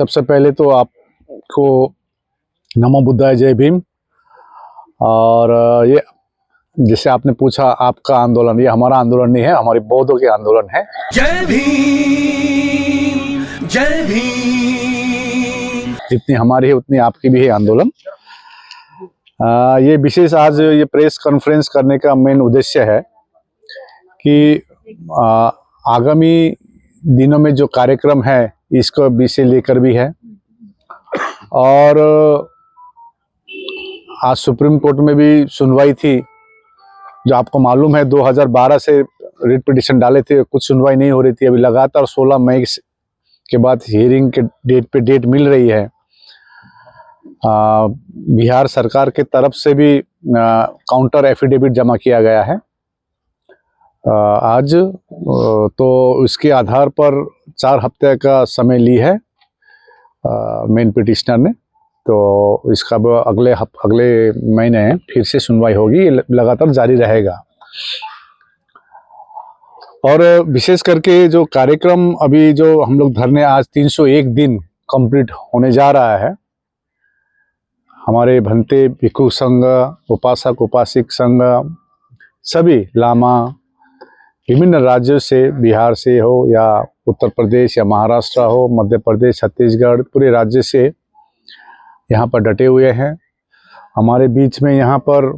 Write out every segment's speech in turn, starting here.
सबसे पहले तो आपको नमो बुद्धाय, जय भीम। और ये जैसे आपने पूछा आपका आंदोलन, ये हमारा आंदोलन नहीं है, हमारे बौद्धों के आंदोलन है। जय भीम, जय भीम। जितनी हमारी है उतनी आपकी भी है आंदोलन। ये विशेष आज ये प्रेस कॉन्फ्रेंस करने का मेन उद्देश्य है कि आगामी दिनों में जो कार्यक्रम है इसको विषय लेकर भी है। और आज सुप्रीम कोर्ट में भी सुनवाई थी, जो आपको मालूम है 2012 से रिट पिटीशन डाले थे, कुछ सुनवाई नहीं हो रही थी। अभी लगातार 16 मई के बाद हियरिंग के डेट पे डेट मिल रही है। बिहार सरकार के तरफ से भी काउंटर एफिडेविट जमा किया गया है आज। तो इसके आधार पर 4 हफ्ते का समय ली है मेन पिटिशनर ने। तो इसका अगले महीने फिर से सुनवाई होगी, लगातार जारी रहेगा। और विशेष करके जो कार्यक्रम अभी जो हम लोग धरने आज 301 दिन कंप्लीट होने जा रहा है। हमारे भंते भिक्षु संघ, उपासक उपासिक संघ, सभी लामा विभिन्न राज्यों से, बिहार से हो या उत्तर प्रदेश या महाराष्ट्र हो, मध्य प्रदेश, छत्तीसगढ़, पूरे राज्य से यहाँ पर डटे हुए हैं। हमारे बीच में यहाँ पर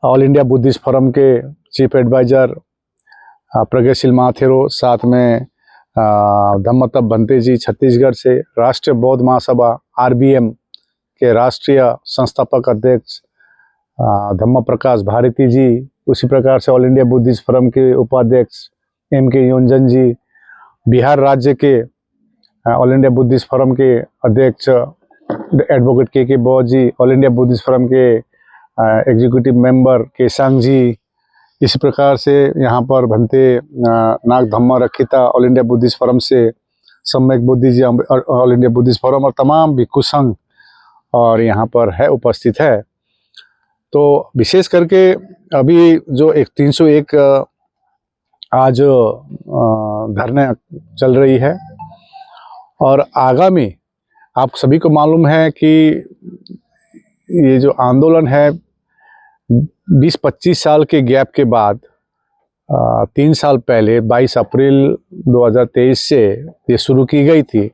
ऑल इंडिया बुद्धिस्ट फोरम के चीफ एडवाइजर प्रज्ञाशील महाथेरो, साथ में धम्मतप भंते जी छत्तीसगढ़ से, राष्ट्रीय बौद्ध महासभा RBM के राष्ट्रीय संस्थापक अध्यक्ष धम्म प्रकाश भारती जी, उसी प्रकार से ऑल इंडिया बुद्धिस्ट फोरम के उपाध्यक्ष MK योंजन जी, बिहार राज्य के ऑल इंडिया बुद्धिस्ट फोरम के अध्यक्ष एडवोकेट KK बौद्ध जी, ऑल इंडिया बुद्धिस्ट फोरम के एग्जीक्यूटिव मेंबर केसांग जी, इसी प्रकार से यहाँ पर भंते नाग धम्मा रखिता ऑल इंडिया बुद्धिस्ट फोरम से सम्यक बुद्धि जी ऑल इंडिया बुद्धिस्ट फोरम, और तमाम भिक्षु संघ और यहाँ पर है उपस्थित है। तो विशेष करके अभी जो 301 आज धरने चल रही है। और आगामी आप सभी को मालूम है कि ये जो आंदोलन है 20-25 साल के गैप के बाद 3 साल पहले 22 अप्रैल 2023 से ये शुरू की गई थी।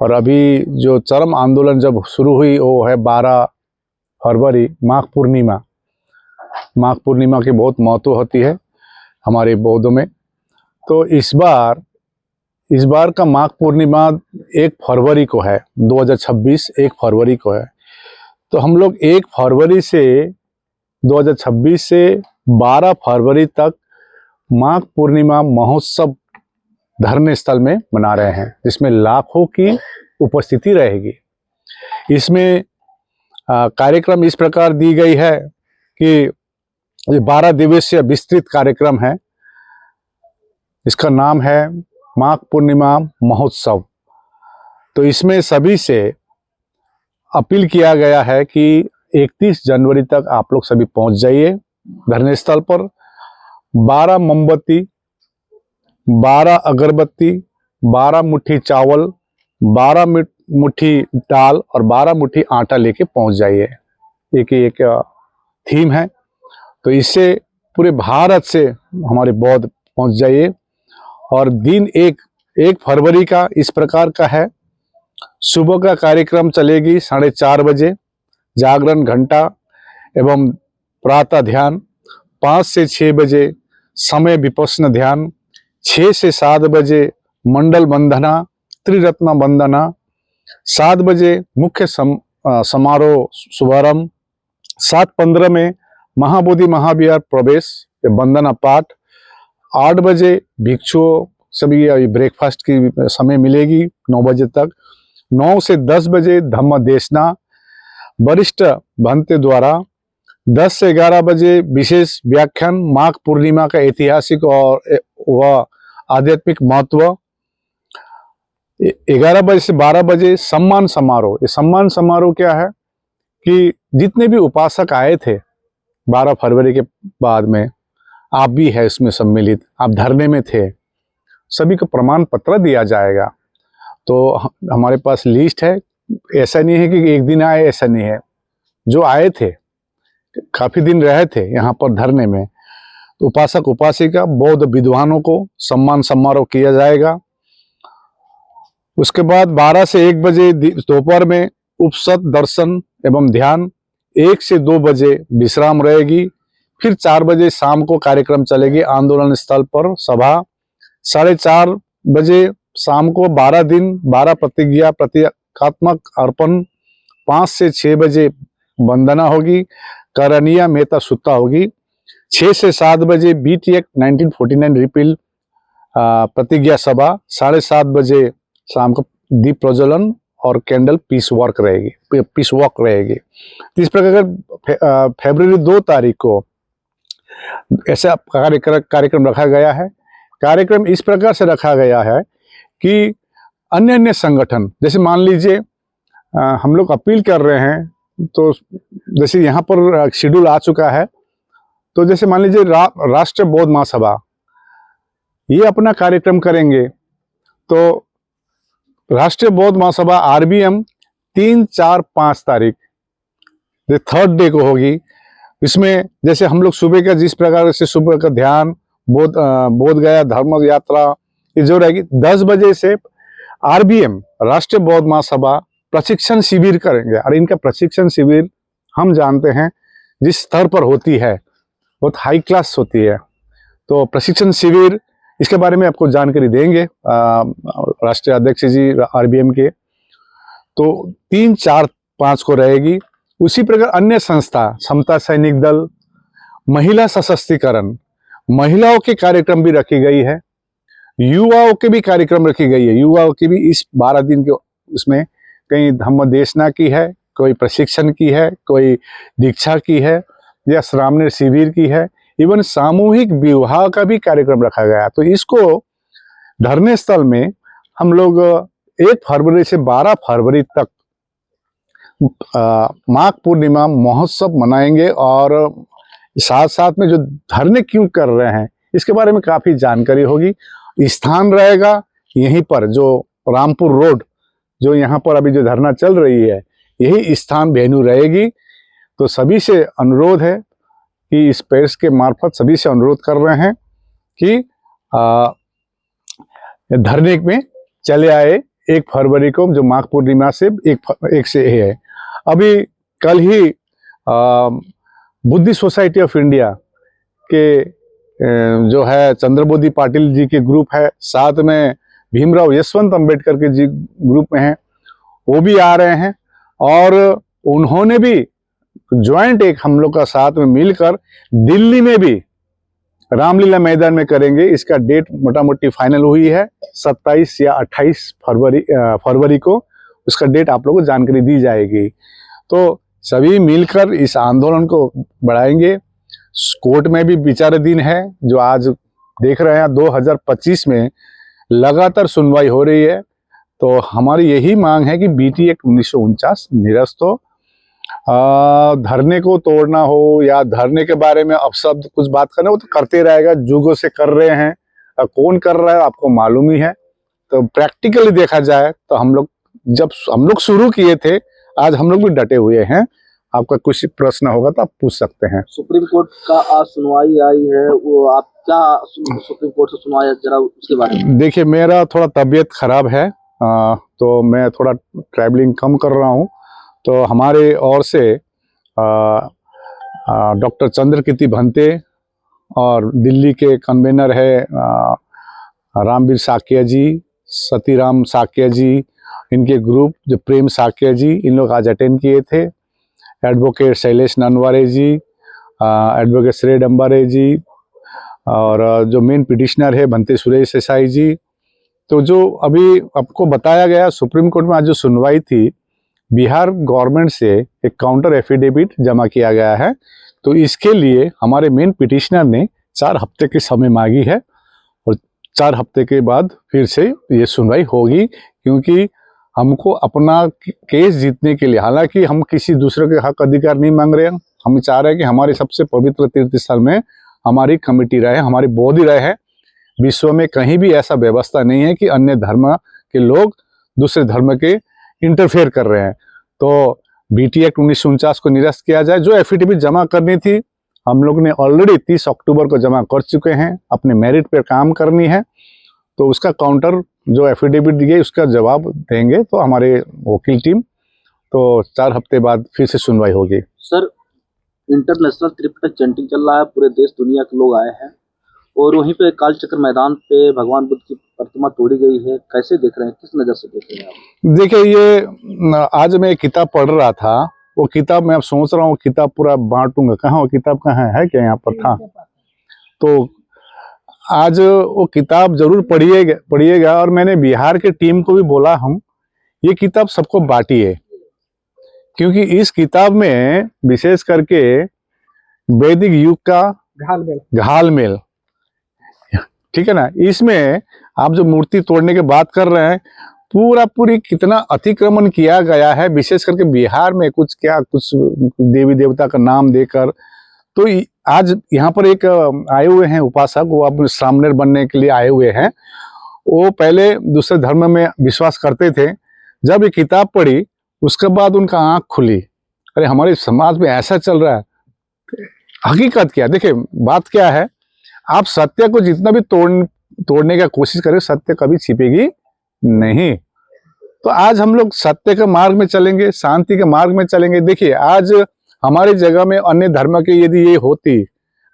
और अभी जो चरम आंदोलन जब शुरू हुई वो है 12 फरवरी, माघ पूर्णिमा। माघ पूर्णिमा की बहुत महत्व होती है हमारे बौद्धों में। तो इस बार का माघ पूर्णिमा 1 फरवरी को है, 2026 1 फरवरी को है। तो हम लोग 1 फरवरी से 2026 से 12 फरवरी तक माघ पूर्णिमा महोत्सव धरने स्थल में मना रहे हैं, जिसमें लाखों की उपस्थिति रहेगी। इसमें कार्यक्रम इस प्रकार दी गई है कि ये 12 दिवसीय विस्तृत कार्यक्रम है। इसका नाम है माघ पूर्णिमा महोत्सव। तो इसमें सभी से अपील किया गया है कि 31 जनवरी तक आप लोग सभी पहुंच जाइए धरने स्थल पर। 12 मोमबत्ती, 12 अगरबत्ती, 12 मुट्ठी चावल, 12 मुट्ठी दाल और 12 मुट्ठी आटा लेके पहुंच जाइए। एक थीम है, तो इससे पूरे भारत से हमारे बौद्ध पहुंच जाइए। और दिन 1 फरवरी का इस प्रकार का है। सुबह का कार्यक्रम चलेगी 4:30 बजे, जागरण घंटा एवं प्रातः ध्यान। 5 से 6 बजे समय विपश्यना ध्यान। 6 से 7 बजे मंडल वंदना, त्रिरत्न वंदना। 7 बजे मुख्य समारोह शुभारंभ। 7:15 में महाबोधि महाविहार प्रवेश वंदना पाठ। 8 बजे भिक्षुओं सभी ब्रेकफास्ट की समय मिलेगी 9 बजे तक। 9 से 10 बजे धम्म देशना वरिष्ठ भंते द्वारा। 10 से 11 बजे विशेष व्याख्यान, माघ पूर्णिमा का ऐतिहासिक और वह आध्यात्मिक महत्व। 11 बजे से 12 बजे सम्मान समारोह। ये सम्मान समारोह क्या है कि जितने भी उपासक आए थे 12 फरवरी के बाद में, आप भी है इसमें सम्मिलित, आप धरने में थे, सभी को प्रमाण पत्र दिया जाएगा। तो हमारे पास लिस्ट है। ऐसा नहीं है कि एक दिन आए, ऐसा नहीं है। जो आए थे, काफ़ी दिन रहे थे यहाँ पर धरने में, तो उपासक उपासिका बौद्ध विद्वानों को सम्मान समारोह किया जाएगा। उसके बाद 12 से 1 बजे दोपहर में उपसत दर्शन एवं ध्यान, 1 से 2 बजे विश्राम रहेगी। फिर 4 बजे शाम को कार्यक्रम चलेगी आंदोलन स्थल पर सभा। 4:30 बजे शाम को 12 दिन 12 प्रतिज्ञा प्रतीकात्मक अर्पण। 5 से 6 बजे वंदना होगी, करनिया मेहता सुत्ता होगी। 6 से 7 बजे बीटी एक्ट 1949 रिपील प्रतिज्ञा सभा। 7:30 बजे शाम को दीप प्रज्वलन और कैंडल पीस वॉक रहेगी। तो इस प्रकार फरवरी 2 तारीख को ऐसा कार्यक्रम रखा गया है। कार्यक्रम इस प्रकार से रखा गया है कि अन्य अन्य संगठन, जैसे मान लीजिए हम लोग अपील कर रहे हैं, तो जैसे यहाँ पर शेड्यूल आ चुका है, तो जैसे मान लीजिए राष्ट्रीय बौद्ध महासभा ये अपना कार्यक्रम करेंगे, तो राष्ट्रीय बौद्ध महासभा आरबीएम 3, 4, 5 तारीख जो 3rd डे को होगी। इसमें जैसे हम लोग सुबह का जिस प्रकार से सुबह का ध्यान, बोध गया धर्म यात्रा ये जो रहेगी, 10 बजे से आरबीएम राष्ट्रीय बौद्ध महासभा प्रशिक्षण शिविर करेंगे। और इनका प्रशिक्षण शिविर हम जानते हैं जिस स्तर पर होती है बहुत हाई क्लास होती है। तो प्रशिक्षण शिविर इसके बारे में आपको जानकारी देंगे राष्ट्रीय अध्यक्ष जी आरबीएम के। तो 3, 4, 5 को रहेगी। उसी प्रकार अन्य संस्था, समता सैनिक दल, महिला सशक्तिकरण, महिलाओं के कार्यक्रम भी रखी गई है। युवाओं के भी कार्यक्रम रखी गई है। युवाओं की भी इस 12 दिन के उसमें कहीं धम्म देशना की है, कोई प्रशिक्षण की है, कोई दीक्षा की है, या श्रामणेर शिविर की है, इवन सामूहिक विवाह का भी कार्यक्रम रखा गया। तो इसको धरने स्थल में हम लोग 1 फरवरी से 12 फरवरी तक माघ पूर्णिमा महोत्सव मनाएंगे। और साथ साथ में जो धरने क्यों कर रहे हैं इसके बारे में काफ़ी जानकारी होगी। स्थान रहेगा यहीं पर, जो रामपुर रोड, जो यहाँ पर अभी जो धरना चल रही है, यही स्थान वेन्यू रहेगी। तो सभी से अनुरोध है कि इस प्रेस के मार्फत सभी से अनुरोध कर रहे हैं कि धरने में चले आए 1 फरवरी को, जो माघ पूर्णिमा से 1 से है। अभी कल ही बुद्धि सोसाइटी ऑफ इंडिया के जो है चंद्रबोधि पाटिल जी के ग्रुप है, साथ में भीमराव यशवंत अंबेडकर के जी ग्रुप में हैं, वो भी आ रहे हैं। और उन्होंने भी ज्वाइंट एक हम लोग का साथ में मिलकर दिल्ली में भी रामलीला मैदान में करेंगे। इसका डेट मोटा मोटी फाइनल हुई है 27 या 28 फरवरी को। उसका डेट आप लोगों को जानकारी दी जाएगी। तो सभी मिलकर इस आंदोलन को बढ़ाएंगे। कोर्ट में भी विचार दिन है, जो आज देख रहे हैं 2025 में लगातार सुनवाई हो रही है। तो हमारी यही मांग है कि बीटी एक्ट 1949 निरस्त हो। धरने को तोड़ना हो या धरने के बारे में अपशब्द कुछ बात करना, वो तो करते रहेगा, जुगों से कर रहे हैं। कौन कर रहा है आपको मालूम ही है। तो प्रैक्टिकली देखा जाए तो जब हम लोग शुरू किए थे, आज हम लोग भी डटे हुए हैं। आपका कुछ प्रश्न होगा तो आप पूछ सकते हैं। सुप्रीम कोर्ट का आज सुनवाई आई है, वो आप क्या सुप्रीम कोर्ट से सुनवाई, जरा उसके बारे में। देखिए, मेरा थोड़ा तबीयत खराब है, तो मैं थोड़ा ट्रैवलिंग कम कर रहा हूँ। तो हमारे ओर से डॉक्टर चंद्रकीर्ति भंते और दिल्ली के कन्वेनर है रामवीर साक्य जी, सतीराम साक्य जी, इनके ग्रुप जो प्रेम साक्य जी, इन लोग आज अटेंड किए थे। एडवोकेट शैलेश ननवारे जी, एडवोकेट श्रेय डम्बारे जी, और जो मेन पिटिशनर है भंते सुरेश देसाई जी। तो जो अभी आपको बताया गया, सुप्रीम कोर्ट में आज जो सुनवाई थी, बिहार गवर्नमेंट से एक काउंटर एफिडेविट जमा किया गया है। तो इसके लिए हमारे मेन पिटिशनर ने 4 हफ्ते की समय मांगी है, और 4 हफ्ते के बाद फिर से ये सुनवाई होगी। क्योंकि हमको अपना केस जीतने के लिए, हालांकि हम किसी दूसरे के हक अधिकार नहीं मांग रहे हैं, हम चाह रहे हैं कि हमारे सबसे पवित्र तीर्थ स्थल में हमारी कमेटी रहे, हमारी बोध रहे। विश्व में कहीं भी ऐसा व्यवस्था नहीं है कि अन्य धर्म के लोग दूसरे धर्म के इंटरफेयर कर रहे हैं। तो बीटी एक्ट 1949 को निरस्त किया जाए। जो एफिडेविट जमा करनी थी हम लोग ने ऑलरेडी 30 अक्टूबर को जमा कर चुके हैं, अपने मेरिट पे काम करनी है। तो उसका काउंटर जो एफिडेविट दिए उसका जवाब देंगे तो हमारे वकील टीम, तो 4 हफ्ते बाद फिर से सुनवाई होगी। सर, इंटरनेशनल त्रिपिटक चैंटिंग चल रहा है, पूरे देश दुनिया के लोग आए हैं और वहीं पे कालचक्र मैदान पे भगवान बुद्ध की प्रतिमा तोड़ी गई है, कैसे देख रहे हैं, किस नज़र से देख रहे हैं आप? देखिए, ये आज मैं एक किताब पढ़ रहा था, वो किताब मैं अब सोच रहा हूँ किताब पूरा बांटूंगा, कहाँ वो किताब कहाँ है क्या यहाँ पर था? तो आज वो किताब जरूर पढ़िएगा और मैंने बिहार के टीम को भी बोला हूँ ये किताब सबको बांटिए, क्योंकि इस किताब में विशेष करके वैदिक युग का घालमेल, ठीक है ना, इसमें आप जो मूर्ति तोड़ने की बात कर रहे हैं पूरी कितना अतिक्रमण किया गया है, विशेष करके बिहार में कुछ देवी देवता का नाम देकर। तो आज यहाँ पर एक आए हुए हैं उपासक, वो अब सामने बनने के लिए आए हुए हैं। वो पहले दूसरे धर्म में विश्वास करते थे, जब ये किताब पढ़ी उसके बाद उनका आंख खुली, अरे हमारे समाज में ऐसा चल रहा है। हकीकत क्या, देखिए बात क्या है, आप सत्य को जितना भी तोड़ने का कोशिश करें सत्य कभी छिपेगी नहीं। तो आज हम लोग सत्य के मार्ग में चलेंगे, शांति के मार्ग में चलेंगे। देखिए आज हमारी जगह में अन्य धर्म के यदि ये होती,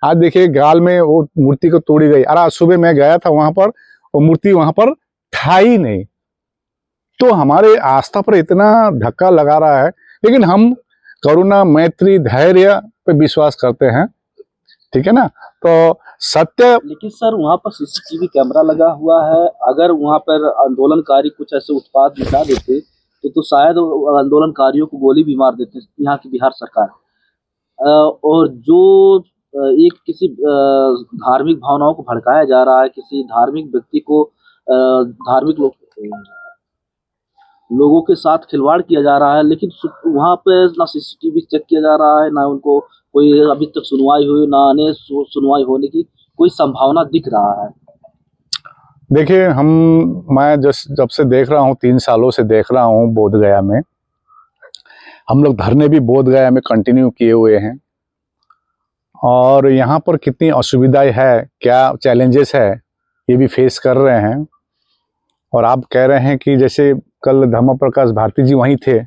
आज देखिए गाल में वो मूर्ति को तोड़ी गई। अरे आज सुबह मैं गया था वहां पर, वो मूर्ति वहां पर था ही नहीं। तो हमारे आस्था पर इतना धक्का लगा रहा है, लेकिन हम करुणा, मैत्री, धैर्य पे विश्वास करते हैं, ठीक है ना। तो सत्य, लेकिन सर वहाँ पर सीसीटीवी कैमरा लगा हुआ है, अगर वहाँ पर आंदोलनकारी कुछ ऐसे उत्पाद दिखा देते तो शायद आंदोलनकारियों को गोली भी मार देते यहाँ की बिहार सरकार। और जो एक किसी धार्मिक भावनाओं को भड़काया जा रहा है, किसी धार्मिक व्यक्ति को धार्मिक लोगों के साथ खिलवाड़ किया जा रहा है, लेकिन वहाँ पे ना सीसीटीवी चेक किया जा रहा है, ना उनको कोई अभी तक सुनवाई हुई, ना आने सुनवाई होने की कोई संभावना दिख रहा है। देखिए मैं जब से देख रहा हूँ, 3 सालों से देख रहा हूँ बोध गया में, हम लोग धरने भी बोध गया में कंटिन्यू किए हुए हैं और यहाँ पर कितनी असुविधाएं है, क्या चैलेंजेस है ये भी फेस कर रहे हैं। और आप कह रहे हैं कि जैसे कल धर्म प्रकाश भारती जी वहीं थे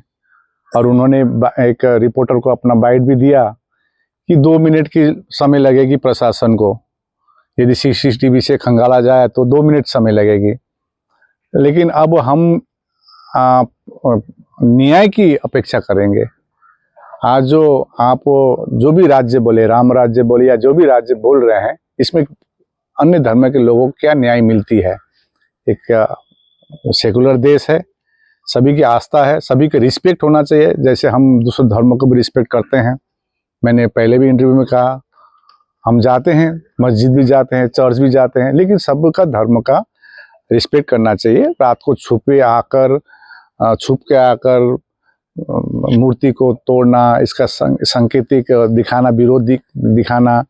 और उन्होंने एक रिपोर्टर को अपना बाइट भी दिया कि 2 मिनट की समय लगेगी प्रशासन को, यदि सीसीटीवी से खंगाला जाए तो 2 मिनट समय लगेगी। लेकिन अब हम न्याय की अपेक्षा करेंगे। आज जो भी राज्य बोले, राम राज्य बोले या जो भी राज्य बोल रहे हैं, इसमें अन्य धर्म के लोगों को क्या न्याय मिलती है? एक सेकुलर देश है, सभी की आस्था है, सभी के रिस्पेक्ट होना चाहिए, जैसे हम दूसरे धर्मों को भी रिस्पेक्ट करते हैं। मैंने पहले भी इंटरव्यू में कहा, हम जाते हैं, मस्जिद भी जाते हैं, चर्च भी जाते हैं, लेकिन सबका धर्म का रिस्पेक्ट करना चाहिए। रात को छुप के आकर मूर्ति को तोड़ना, इसका संकेतिक दिखाना, विरोध दिखाना,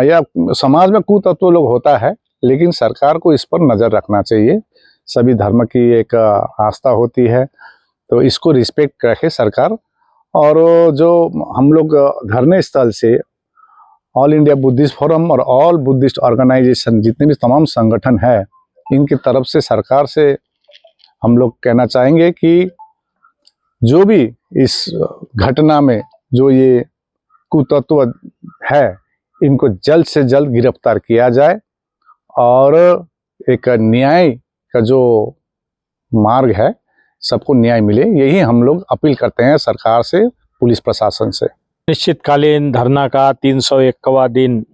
या समाज में कुतत्व लोग होता है, लेकिन सरकार को इस पर नज़र रखना चाहिए। सभी धर्म की एक आस्था होती है, तो इसको रिस्पेक्ट रखे सरकार। और जो हम लोग धरने स्थल से ऑल इंडिया बुद्धिस्ट फोरम और ऑल बुद्धिस्ट ऑर्गेनाइजेशन, जितने भी तमाम संगठन है, इनकी तरफ से सरकार से हम लोग कहना चाहेंगे कि जो भी इस घटना में जो ये कुतत्व है, इनको जल्द से जल्द गिरफ्तार किया जाए और एक न्याय का जो मार्ग है, सबको न्याय मिले, यही हम लोग अपील करते हैं सरकार से, पुलिस प्रशासन से। निश्चितकालीन धरना का 301वां दिन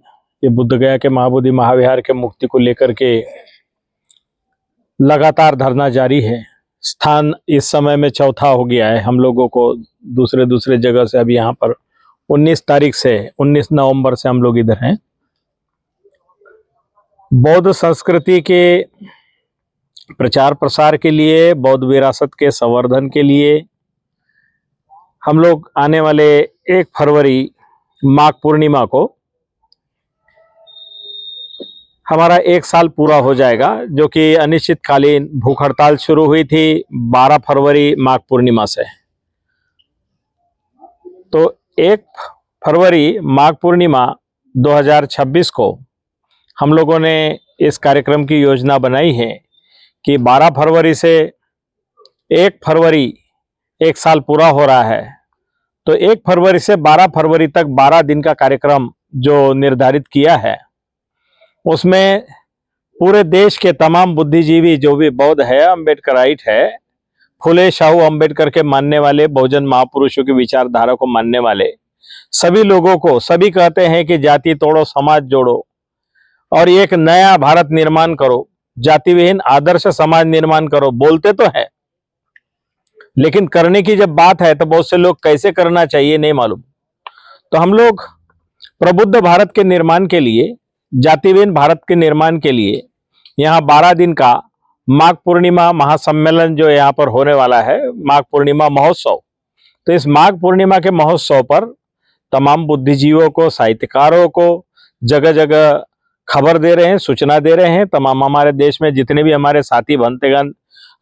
ये बुद्ध गया के महाबोधि महाविहार के मुक्ति को लेकर के लगातार धरना जारी है। स्थान इस समय में चौथा हो गया है हम लोगों को, दूसरे जगह से अभी यहाँ पर 19 नवंबर से हम लोग इधर हैं। बौद्ध संस्कृति के प्रचार प्रसार के लिए, बौद्ध विरासत के संवर्धन के लिए हम लोग आने वाले 1 फरवरी माघ पूर्णिमा को हमारा 1 साल पूरा हो जाएगा, जो कि अनिश्चितकालीन भूख हड़ताल शुरू हुई थी 12 फरवरी माघ पूर्णिमा से। तो 1 फरवरी माघ पूर्णिमा 2026 को हम लोगों ने इस कार्यक्रम की योजना बनाई है कि 12 फरवरी से 1 फरवरी 1 साल पूरा हो रहा है, तो 1 फरवरी से 12 फरवरी तक 12 दिन का कार्यक्रम जो निर्धारित किया है, उसमें पूरे देश के तमाम बुद्धिजीवी जो भी बौद्ध है, अम्बेडकराइट है, फुले शाहू अम्बेडकर के मानने वाले, बहुजन महापुरुषों की विचारधारा को मानने वाले सभी लोगों को, सभी कहते हैं कि जाति तोड़ो समाज जोड़ो और एक नया भारत निर्माण करो, जाति विहीन आदर्श समाज निर्माण करो। बोलते तो है, लेकिन करने की जब बात है तो बहुत से लोग कैसे करना चाहिए नहीं मालूम। तो हम लोग प्रबुद्ध भारत के निर्माण के लिए, जातिविहीन भारत के निर्माण के लिए यहाँ 12 दिन का माघ पूर्णिमा महासम्मेलन जो यहाँ पर होने वाला है, माघ पूर्णिमा महोत्सव। तो इस माघ पूर्णिमा के महोत्सव पर तमाम बुद्धिजीवियों को, साहित्यकारों को जगह जगह खबर दे रहे हैं, सूचना दे रहे हैं। तमाम हमारे देश में जितने भी हमारे साथी भंतेगण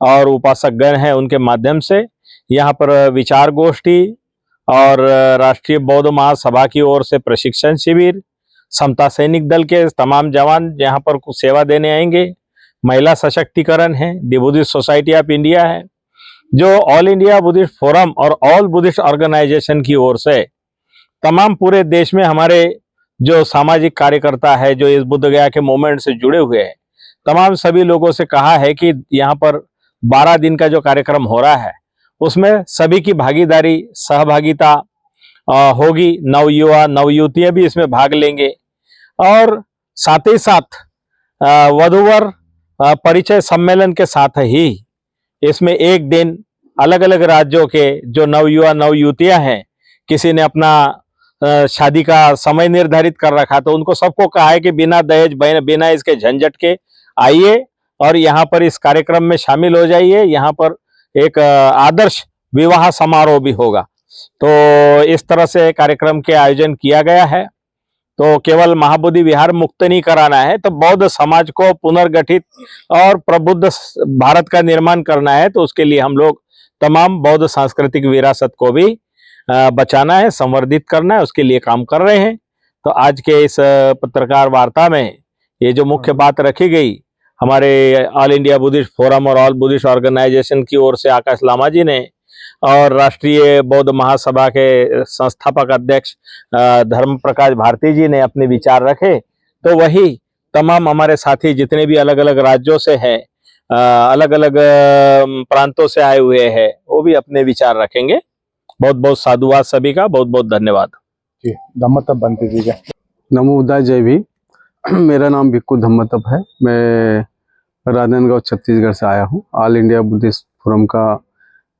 और उपासकगण हैं, उनके माध्यम से यहाँ पर विचार गोष्ठी और राष्ट्रीय बौद्ध महासभा की ओर से प्रशिक्षण शिविर, समता सैनिक दल के तमाम जवान यहाँ पर कुछ सेवा देने आएंगे, महिला सशक्तिकरण है, दी बुद्धिस्ट सोसाइटी ऑफ इंडिया है, जो ऑल इंडिया बुद्धिस्ट फोरम और ऑल बुद्धिस्ट ऑर्गेनाइजेशन की ओर से तमाम पूरे देश में हमारे जो सामाजिक कार्यकर्ता है, जो इस बुद्ध गया के मूवमेंट से जुड़े हुए हैं, तमाम सभी लोगों से कहा है कि यहाँ पर 12 दिन का जो कार्यक्रम हो रहा है, उसमें सभी की भागीदारी, सहभागिता होगी। नवयुवा नवयुवतियां भी इसमें भाग लेंगे और साथ ही साथ वधूवर परिचय सम्मेलन के साथ ही इसमें एक दिन अलग अलग राज्यों के जो नवयुवा नवयुवतियां हैं, किसी ने अपना शादी का समय निर्धारित कर रखा, तो उनको सबको कहा है कि बिना दहेज, बिना इसके झंझट के आइए और यहाँ पर इस कार्यक्रम में शामिल हो जाइए। यहाँ पर एक आदर्श विवाह समारोह भी होगा। तो इस तरह से कार्यक्रम के आयोजन किया गया है। तो केवल महाबोधि विहार मुक्त नहीं कराना है, तो बौद्ध समाज को पुनर्गठित और प्रबुद्ध भारत का निर्माण करना है। तो उसके लिए हम लोग तमाम बौद्ध सांस्कृतिक विरासत को भी बचाना है, संवर्धित करना है, उसके लिए काम कर रहे हैं। तो आज के इस पत्रकार वार्ता में ये जो मुख्य बात रखी गई, हमारे ऑल इंडिया बुद्धिस्ट फोरम और ऑल बुद्धिस्ट ऑर्गेनाइजेशन की ओर से आकाश लामा जी ने और राष्ट्रीय बौद्ध महासभा के संस्थापक अध्यक्ष धर्म प्रकाश भारती जी ने अपने विचार रखे। तो वही तमाम हमारे साथी जितने भी अलग अलग राज्यों से हैं, अलग अलग प्रांतों से आए हुए हैं, वो भी अपने विचार रखेंगे। बहुत बहुत साधुवाद सभी का, बहुत बहुत धन्यवाद जी। धम्मतप बनते जी का नमो बुद्धाय जय भी। मेरा नाम भिक्खू धम्मतप है। मैं राजनांदगांव छत्तीसगढ़ से आया हूँ। ऑल इंडिया बुद्धिस्ट फोरम का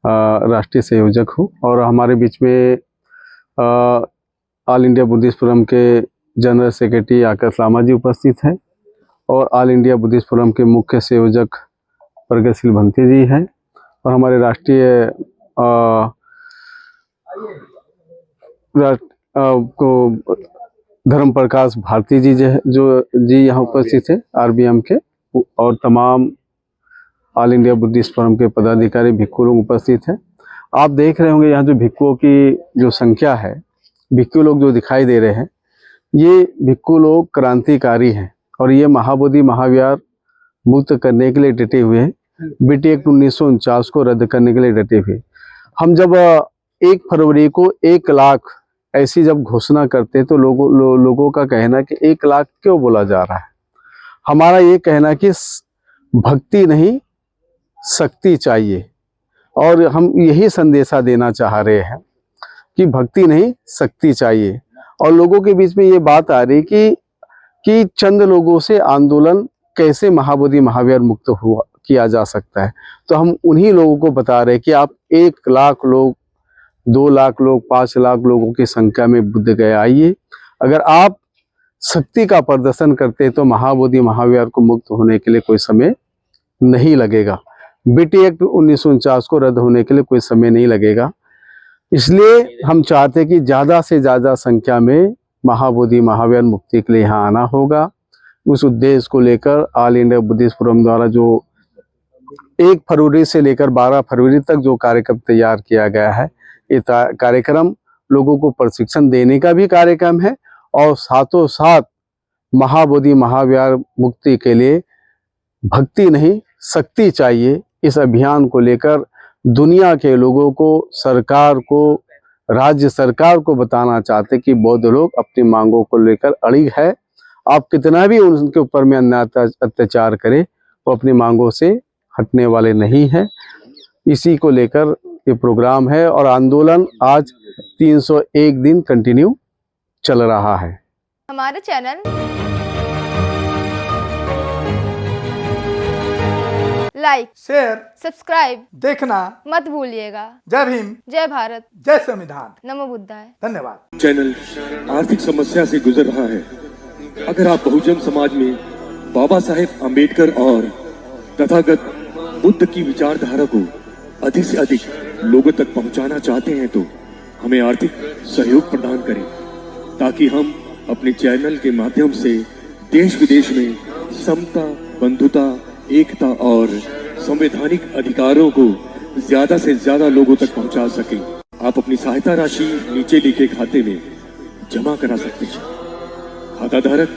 राष्ट्रीय संयोजक हूँ और हमारे बीच में ऑल इंडिया बुद्धिस्ट फोरम के जनरल सेक्रेटरी आकाश लामा जी उपस्थित हैं और ऑल इंडिया बुद्धिस्ट फोरम के मुख्य संयोजक प्रगतिशील भंते जी हैं और हमारे राष्ट्रीय को धर्म प्रकाश भारती जी जो यहाँ उपस्थित है आरबीएम के, और तमाम ऑल इंडिया बुद्धिस्ट फोरम के पदाधिकारी भिक्खु लोग उपस्थित हैं। आप देख रहे होंगे यहाँ जो भिक्खुओं की जो संख्या है, भिक्खु लोग जो दिखाई दे रहे हैं, ये भिक्खु लोग क्रांतिकारी हैं और ये महाबोधि महाविहार मुक्त करने के लिए डटे हुए हैं। बीटी एक्ट 1949 को रद्द करने के लिए डटे हुए। हम जब 1 फरवरी को 1 लाख ऐसी जब घोषणा करते तो लोगों का कहना कि 1 लाख क्यों बोला जा रहा है। हमारा ये कहना कि भक्ति नहीं शक्ति चाहिए और हम यही संदेशा देना चाह रहे हैं कि भक्ति नहीं शक्ति चाहिए। और लोगों के बीच में ये बात आ रही कि चंद लोगों से आंदोलन कैसे महाबोधि महाविहार मुक्त हुआ किया जा सकता है। तो हम उन्हीं लोगों को बता रहे हैं कि आप 1 लाख लोग, 2 लाख लोग, 5 लाख लोगों की संख्या में बुद्ध गया आइए। अगर आप शक्ति का प्रदर्शन करते तो महाबोधि महाविहार को मुक्त होने के लिए कोई समय नहीं लगेगा। बीटी एक्ट 1949 को रद्द होने के लिए कोई समय नहीं लगेगा। इसलिए हम चाहते हैं कि ज़्यादा से ज़्यादा संख्या में महाबोधि महाविहार मुक्ति के लिए यहाँ आना होगा। उस उद्देश्य को लेकर ऑल इंडिया बुद्धिस्ट फोरम द्वारा जो 1 फरवरी से लेकर 12 फरवरी तक जो कार्यक्रम तैयार किया गया है, ये कार्यक्रम लोगों को प्रशिक्षण देने का भी कार्यक्रम है और साथों साथ महाबोधि महाविहार मुक्ति के लिए भक्ति नहीं शक्ति चाहिए, इस अभियान को लेकर दुनिया के लोगों को, सरकार को, राज्य सरकार को बताना चाहते कि बौद्ध लोग अपनी मांगों को लेकर अड़िग है। आप कितना भी उनके ऊपर में अन्याय अत्याचार करें, वो अपनी मांगों से हटने वाले नहीं हैं। इसी को लेकर ये प्रोग्राम है और आंदोलन आज 301 दिन कंटिन्यू चल रहा है। हमारे चैनल लाइक, शेयर, सब्सक्राइब देखना मत भूलिएगा। जय भीम, जय भारत, जय संविधान, नमो बुद्धाय। धन्यवाद। चैनल आर्थिक समस्या से गुजर रहा है। अगर आप बहुजन समाज में बाबा साहेब आम्बेडकर और तथागत बुद्ध की विचारधारा को अधिक से अधिक लोगों तक पहुंचाना चाहते हैं तो हमें आर्थिक सहयोग प्रदान करें, ताकि हम अपने चैनल के माध्यम से देश विदेश में समता, बंधुता, एकता और संवैधानिक अधिकारों को ज्यादा से ज्यादा लोगों तक पहुंचा सकें। आप अपनी सहायता राशि नीचे लिखे खाते में जमा करा सकते हैं। खाता धारक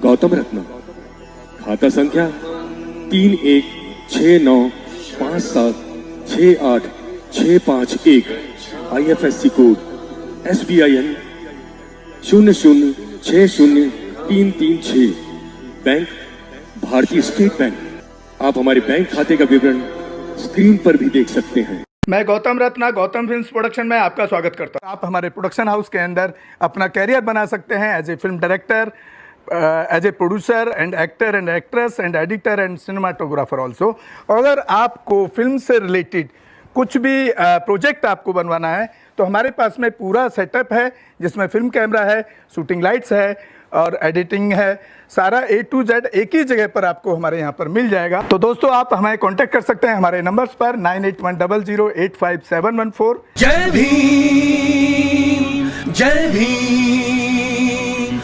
गौतम रत्ना, खाता संख्या 316957686551, IFSC कोड SBIN 0060336, बैंक भारतीय स्टेट बैंक। आप हमारे बैंक खाते का विवरण स्क्रीन पर भी देख सकते हैं। मैं गौतम रत्ना गौतम फिल्म्स प्रोडक्शन में आपका स्वागत करता हूं। आप हमारे प्रोडक्शन हाउस के अंदर अपना कैरियर बना सकते हैं as a film director, as a producer and actor and actress and editor and cinematographer also. अगर आपको फिल्म से रिलेटेड कुछ भी प्रोजेक्ट आपको बनवाना है तो हमारे पास में पूरा सेटअप है, जिसमें फिल्म कैमरा है, शूटिंग लाइट्स है और एडिटिंग है। सारा A to Z एक ही जगह पर आपको हमारे यहाँ पर मिल जाएगा। तो दोस्तों आप हमें कांटेक्ट कर सकते हैं हमारे नंबर्स पर 9810085714। जय भीम, जय भीम।